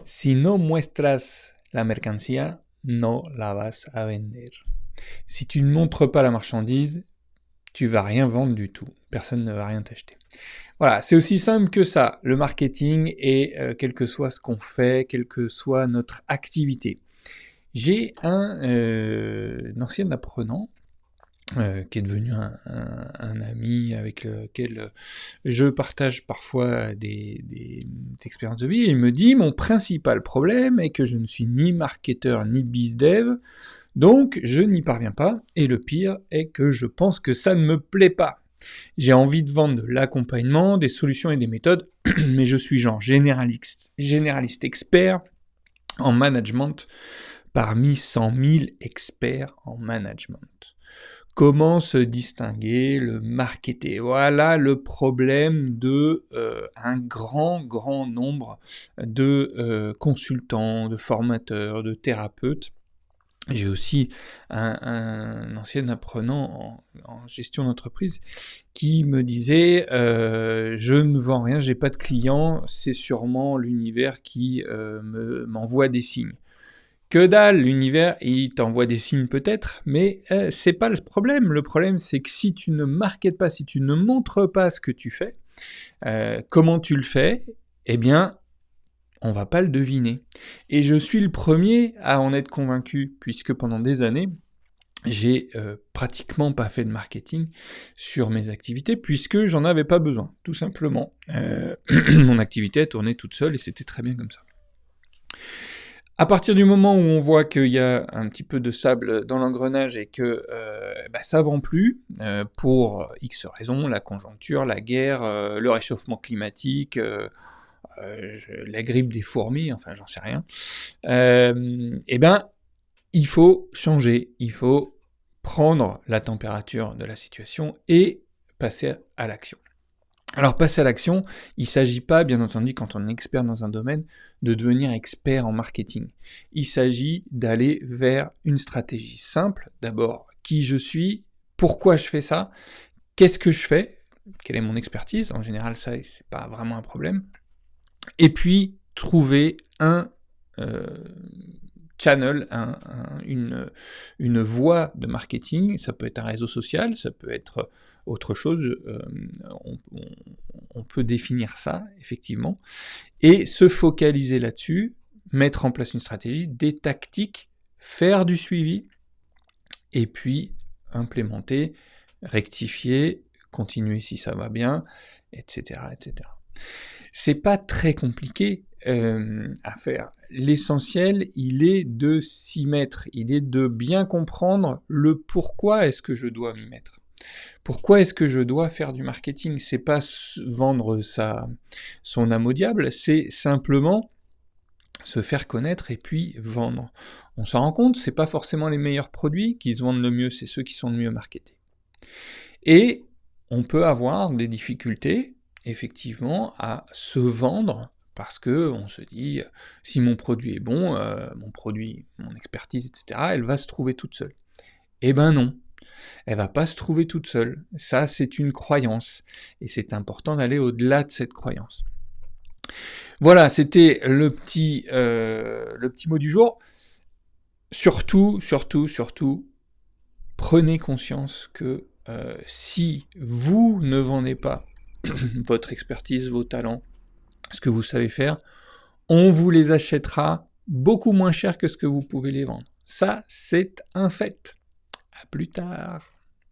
Si no muestras la mercancía, no la vas a vender. Si tu ne montres pas la marchandise, tu vas rien vendre du tout. Personne ne va rien t'acheter. Voilà, c'est aussi simple que ça, le marketing, et quel que soit ce qu'on fait, quelle que soit notre activité. J'ai un ancien apprenant qui est devenu un ami avec lequel je partage parfois des expériences de vie. Et il me dit, mon principal problème est que je ne suis ni marketeur ni bizdev, donc je n'y parviens pas, et le pire est que je pense que ça ne me plaît pas. J'ai envie de vendre de l'accompagnement, des solutions et des méthodes, mais je suis genre généraliste expert en management parmi 100 000 experts en management. Comment se distinguer, le marketer? Voilà le problème de un grand nombre de consultants, de formateurs, de thérapeutes. J'ai aussi un ancien apprenant en gestion d'entreprise qui me disait je ne vends rien, j'ai pas de clients, c'est sûrement l'univers qui m'envoie des signes. Que dalle, l'univers, il t'envoie des signes peut-être, mais c'est pas le problème. Le problème, c'est que si tu ne marketes pas, si tu ne montres pas ce que tu fais, comment tu le fais, eh bien, on va pas le deviner. Et je suis le premier à en être convaincu, puisque pendant des années, j'ai pratiquement pas fait de marketing sur mes activités, puisque j'en avais pas besoin, tout simplement. Mon activité tournait toute seule et c'était très bien comme ça. À partir du moment où on voit qu'il y a un petit peu de sable dans l'engrenage et que ça vend plus, pour X raisons, la conjoncture, la guerre, le réchauffement climatique, la grippe des fourmis, enfin j'en sais rien, il faut changer, il faut prendre la température de la situation et passer à l'action. Alors, passer à l'action, il ne s'agit pas, bien entendu, quand on est expert dans un domaine, de devenir expert en marketing. Il s'agit d'aller vers une stratégie simple. D'abord, qui je suis, pourquoi je fais ça, qu'est-ce que je fais, quelle est mon expertise, en général ça, c'est pas vraiment un problème. Et puis, trouver un channel, une voie de marketing, ça peut être un réseau social, ça peut être autre chose, on peut définir ça, effectivement, et se focaliser là-dessus, mettre en place une stratégie, des tactiques, faire du suivi, et puis implémenter, rectifier, continuer si ça va bien, etc., etc. C'est pas très compliqué à faire. L'essentiel, il est de s'y mettre, il est de bien comprendre le pourquoi est-ce que je dois m'y mettre. Pourquoi est-ce que je dois faire du marketing? C'est pas vendre son âme au diable, c'est simplement se faire connaître et puis vendre. On s'en rend compte, c'est pas forcément les meilleurs produits qui se vendent le mieux, c'est ceux qui sont le mieux marketés. Et on peut avoir des difficultés, effectivement, à se vendre, parce que on se dit, si mon produit est bon, mon expertise, etc., elle va se trouver toute seule. Eh ben non, elle va pas se trouver toute seule. Ça, c'est une croyance, et c'est important d'aller au-delà de cette croyance. Voilà, c'était le petit mot du jour. Surtout, prenez conscience que si vous ne vendez pas votre expertise, vos talents, ce que vous savez faire, on vous les achètera beaucoup moins cher que ce que vous pouvez les vendre. Ça, c'est un fait. À plus tard.